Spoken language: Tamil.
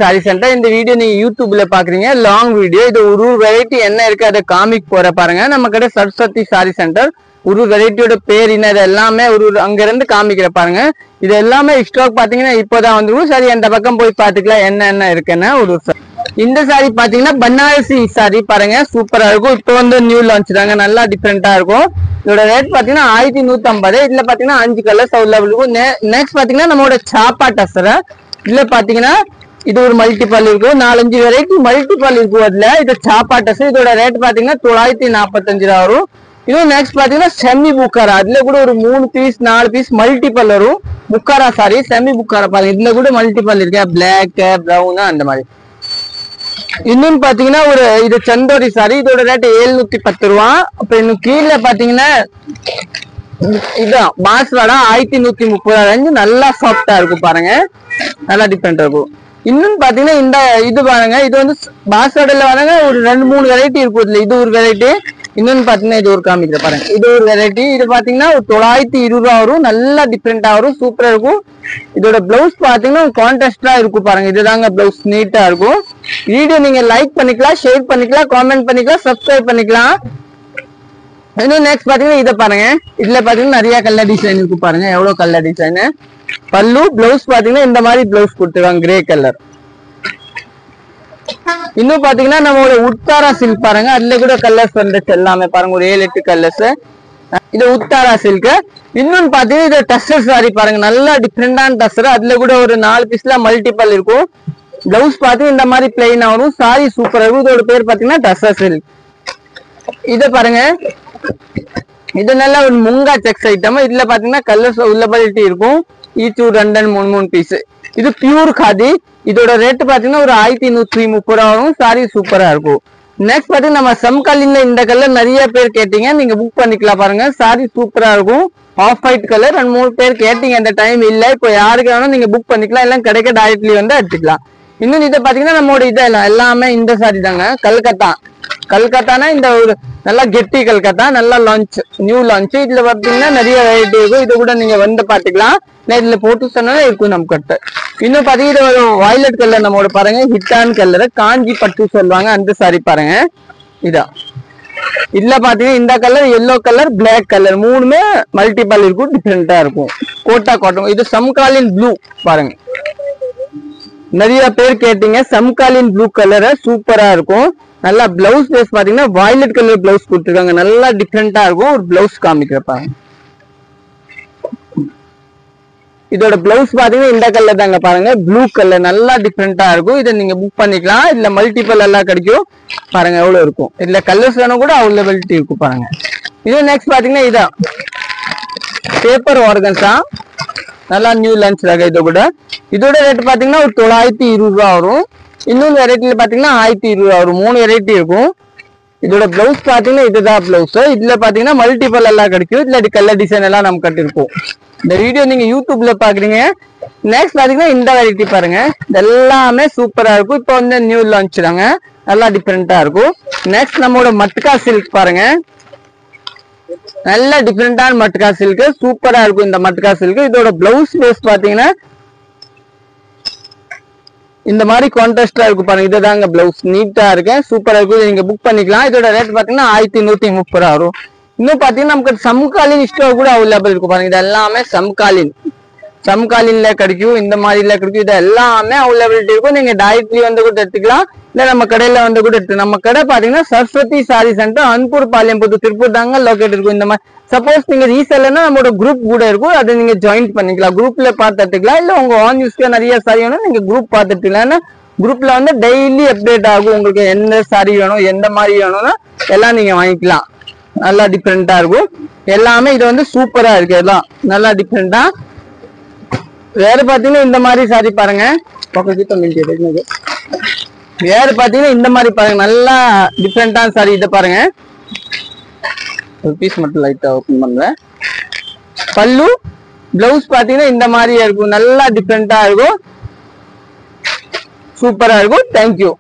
Sorry centre. இந்த வீடியோ நீங்க யூடியூப்ல பாக்குறீங்க, லாங் வீடியோ. இது ஒரு வெரைட்டி என்ன இருக்கு அதை காமிக் போற பாருங்க. நம்ம கிட்ட சரஸ்வதி சாரி சென்டர். ஒரு வெரைட்டியோட பேர் என்ன, இது எல்லாமே அங்க இருந்து காமிக்கிற பாருங்க. இது எல்லாமே ஸ்டாக் பாத்தீங்கன்னா இப்போதான் வந்துடும். சரி, அந்த பக்கம் போய் பாத்துக்கலாம் என்ன இருக்குன்னு. இந்த சாரி பாத்தீங்கன்னா பனாரசி சாரி பாருங்க, சூப்பரா இருக்கும். இப்போ வந்து நியூ லான்ச் தாங்க, நல்லா டிஃப்ரெண்டா இருக்கும். இதோட ரேட் பாத்தீங்கன்னா 1150. இதுல பாத்தீங்கன்னா 5 கலர்ஸ் அவைலபிள் இருக்கும். நெக்ஸ்ட் பாத்தீங்கன்னா நம்மளோட சாப்பா டசர். இதுல பாத்தீங்கன்னா இது ஒரு மல்டிபல் இருக்கும், 4-5 வெரைட்டி மல்டிபல் இருக்கும். அதுல இது சாப்பா டசர். இதோட ரேட் பாத்தீங்கன்னா 945 வரும். இன்னும் நெக்ஸ்ட் பாத்தீங்கன்னா செமி புக்காரா. அதுல கூட ஒரு 3 பீஸ் 4 பீஸ் மல்டிபல் வரும். புக்காரா சாரி, செமி புக்காரா பாருங்க. இதுல கூட மல்டிபல் இருக்கு, பிளாக் பிரவுன் அந்த மாதிரி. இன்னும் பாத்தீங்கன்னா இது சந்தோரி சாரி. இதோட ரேட் 710 ரூபா. அப்ப இன்னும் கீழே பாத்தீங்கன்னா இதுதான் பாஸ்வாடா 1130 ரேஞ்சு, நல்லா சாஃப்டா இருக்கும் பாருங்க, நல்லா டிஃப்ரெண்டா இருக்கும். இன்னும் பாத்தீங்கன்னா இந்த இது பாருங்க, இது வந்து பாஸ்வாடால பாருங்க ஒரு 2-3 வெரைட்டி இருக்கும். இதுல இது ஒரு வெரைட்டி. இன்னொன்னு பாத்தீங்கன்னா இது ஒரு காமிக்கிற பாருங்க, இது ஒரு வெரைட்டி. இது பாத்தீங்கன்னா 920 ரூபா வரும், நல்லா டிஃப்ரெண்டா வரும், சூப்பரா இருக்கும். இதோட பிளவுஸ் பாத்தீங்கன்னா கான்ட்ராஸ்டா இருக்கும் பாருங்க. இதுதாங்க பிளவுஸ், நீட்டா இருக்கும். வீடியோ நீங்க லைக் பண்ணிக்கலாம், ஷேர் பண்ணிக்கலாம், காமெண்ட் பண்ணிக்கலாம், சப்ஸ்கிரைப் பண்ணிக்கலாம். இன்னும் நெக்ஸ்ட் பாத்தீங்கன்னா இதை பாருங்க. இதுல பாத்தீங்கன்னா நிறைய கலர் டிசைன் இருக்கு பாருங்க, எவ்வளவு கலர் டிசைன். பல்லு பிளவுஸ் பாத்தீங்கன்னா இந்த மாதிரி பிளவுஸ் கொடுத்துருக்காங்க, கிரே கலர். இன்னும் பாத்தீங்கன்னா நம்மளோட உத்தாரா சில்க் பாருங்க, அதுல கூட கலர்ஸ் வந்துச்சு எல்லாமே பாருங்க, ஒரு 7-8 கலர்ஸ். இது உத்தாரா சில்க். இன்னொன்னு பாத்தீங்கன்னா இது டஸ்டர் சாரி பாருங்க, நல்லா டிஃப்ரெண்டான டஸ்டர். அதுல கூட ஒரு 4 பீஸ்ல மல்டிபல் இருக்கும். பிளவுஸ் பாத்தீங்கன்னா இந்த மாதிரி பிளைனா வரும், சாரி சூப்பரா இருக்கும். இதோட பேர் பாத்தீங்கன்னா டஸ்டர் சில்க். இத பாருங்க, இது நல்லா ஒரு முங்கா செக்ஸ் ஐட்டம். இதுல பாத்தீங்கன்னா கலர்ஸ் உள்ளபிலிட்டி இருக்கும், ஈச் 2-3 பீஸ். இது பியூர் காதி. இதோட ரேட் பாத்தீங்கன்னா ஒரு 1130 ரூபா வரும், சாரி சூப்பரா இருக்கும். நெக்ஸ்ட் பாத்தீங்கன்னா நம்ம சம்காலின்ல இந்த கலர் நிறைய பேர் கேட்டீங்க, நீங்க புக் பண்ணிக்கலாம் பாருங்க, சாரி சூப்பரா இருக்கும். ஆஃப் ஒயிட் கலர் 2-3 பேர் கேட்டீங்க, அந்த டைம் இல்ல. இப்போ யாருக்கு வேணும் நீங்க புக் பண்ணிக்கலாம், எல்லாம் கிடைக்க டைரக்ட்லி வந்து எடுத்துக்கலாம். இன்னும் இதை பாத்தீங்கன்னா நம்மளோட இதெல்லாம் எல்லாமே இந்த சாரி தாங்க, கல்கத்தானா இந்த ஒரு நல்லா கெட்டி கல்கத்தா, நல்லா லான்ச், நியூ லான்ச். இதுல பாத்தீங்கன்னா நிறைய வெரைட்டி இருக்கும். இது கூட நீங்க வந்து பாத்துக்கலாம், இதுல போட்டு சொன்னாலும் இருக்கும் நம்ம கிட்ட. இன்னும் பாத்தீங்கன்னா ஒரு வயலட் கலர் நம்மளோட பாருங்க, ஹிட்டான் கலர், காஞ்சி பட்டு சொல்லுவாங்க, அந்த சாரி பாருங்க. இதான் இதுல பாத்தீங்கன்னா இந்த colour, yellow colour, black colour, மூணுமே மல்டிபல் இருக்கும், டிஃப்ரெண்டா இருக்கும். கோட்டா காட்டன். இது சம்காலின் ப்ளூ பாருங்க, நிறைய பேர் கேட்டீங்க, சம்காலின் ப்ளூ கலர் சூப்பரா இருக்கும். நல்லா பிளவுஸ் பேஸ் பாத்தீங்கன்னா வயலட் கலர் பிளவுஸ் கொடுத்துருக்காங்க, நல்லா டிஃப்ரெண்டா இருக்கும். ஒரு பிளவுஸ் காமிக்கிறப்பாங்க. இதோட பிளவுஸ் பாத்தீங்கன்னா இந்த கலர் தாங்க பாருங்க, ப்ளூ கலர், நல்லா டிஃப்ரெண்டா இருக்கும். இதை நீங்க புக் பண்ணிக்கலாம், இதுல மல்டிபிள் எல்லாம் கிடைக்கும் பாருங்க, எவ்வளவு இருக்கும். இதுல கலர்ஸ் வேணும் கூட அவைலபிலிட்டி இருக்கும் பாருங்க. இது நெக்ஸ்ட் பாத்தீங்கன்னா இதான் பேப்பர் ஆர்கன்ஸா, நல்லா நியூ லான்ச் ரக. இது கூட இதோட ரேட் பாத்தீங்கன்னா ஒரு 920 ரூபா வரும். இன்னொரு வெரைட்டில பாத்தீங்கன்னா 1020 ரூபா வரும். 3 வெரைட்டி இருக்கும். இதோட பிளவுஸ் பாத்தீங்கன்னா இதுதான் பிளவுஸ். இதுல பாத்தீங்கன்னா மல்டிபிள் எல்லாம் கிடைக்கும். இதுல கலர் டிசைன் எல்லாம் நம்ம கட்டிருக்கோம். இந்த வீடியோ நீங்க யூடியூப்ல பாக்குறீங்க. நெக்ஸ்ட் பாத்தீங்கன்னா இந்த வெரைட்டி பாருங்க, எல்லாமே சூப்பரா இருக்கும். இப்போ வந்து நியூ லான்ச் தாங்க, நல்லா டிஃப்ரெண்டா இருக்கும். நெக்ஸ்ட் நம்மளோட மட்கா சில்க் பாருங்க, நல்ல டிஃப்ரெண்டான மட்கா சில்க், சூப்பரா இருக்கும் இந்த மட்கா சில்க். இதோட பிளவுஸ் பேஸ் பாத்தீங்கன்னா இந்த மாதிரி கான்ட்ராஸ்டா இருக்கும் பாருங்க, இதுதாங்க பிளவுஸ், நீட்டா இருக்கு, சூப்பரா இருக்கும். நீங்க புக் பண்ணிக்கலாம். இதோட ரேட் பாத்தீங்கன்னா 1130 ரூபா வரும். இன்னும் பாத்தீங்கன்னா நமக்கு சம்காலின் ஸ்டோர் கூட அவைலபிள் இருக்கும் பாருங்க. இது எல்லாமே சம்காலின்ல கிடைக்கும், இந்த மாதிரில கிடைக்கும். இது எல்லாமே அவைலபிலிட்டி இருக்கும். நீங்க டைரக்ட்லி வந்து கூட எடுத்துக்கலாம், இல்ல நம்ம கடையில வந்து கூட எடுத்து. நம்ம கடை பாத்தீங்கன்னா சரஸ்வதி சாரி சென்டர், அன்பூர் பாளையம், திருப்பூர் தாங்க லொகேட் இருக்கும். இந்த மாதிரி சப்போஸ் நீங்க ரீசெல்லர்னா நம்மளோட குரூப் கூட இருக்கும், அதை நீங்க ஜாயின் பண்ணிக்கலாம், குரூப்ல பார்த்து எடுத்துக்கலாம். இல்ல உங்க ஆன் யூஸ்க்கு நிறைய சாரி வேணும், நீங்க குரூப் பார்த்து எடுத்துக்கலாம். குரூப்ல வந்து டெய்லி அப்டேட் ஆகும், உங்களுக்கு எந்த சாரி வேணும், எந்த மாதிரி வேணும்னா எல்லாம் நீங்க வாங்கிக்கலாம். நல்லா டிஃப்ரெண்டா இருக்கும் எல்லாமே. இது வந்து சூப்பரா இருக்கு, எல்லாம் நல்லா டிஃப்ரெண்டா. வேற பாத்தீங்கன்னா இந்த மாதிரி சாரி பாருங்க, வேற பாத்தீங்கன்னா இந்த மாதிரி பாருங்க, நல்லா டிஃப்ரெண்டான சாரி. இதை பாருங்க, ஒரு பீஸ் மட்டும் லைட்டா ஓபன் பண்றேன். பல்லு பிளவுஸ் பாத்தீங்கன்னா இந்த மாதிரி இருக்கும், நல்லா டிஃப்ரெண்டா இருக்கும், சூப்பரா இருக்கும். தேங்க்யூ.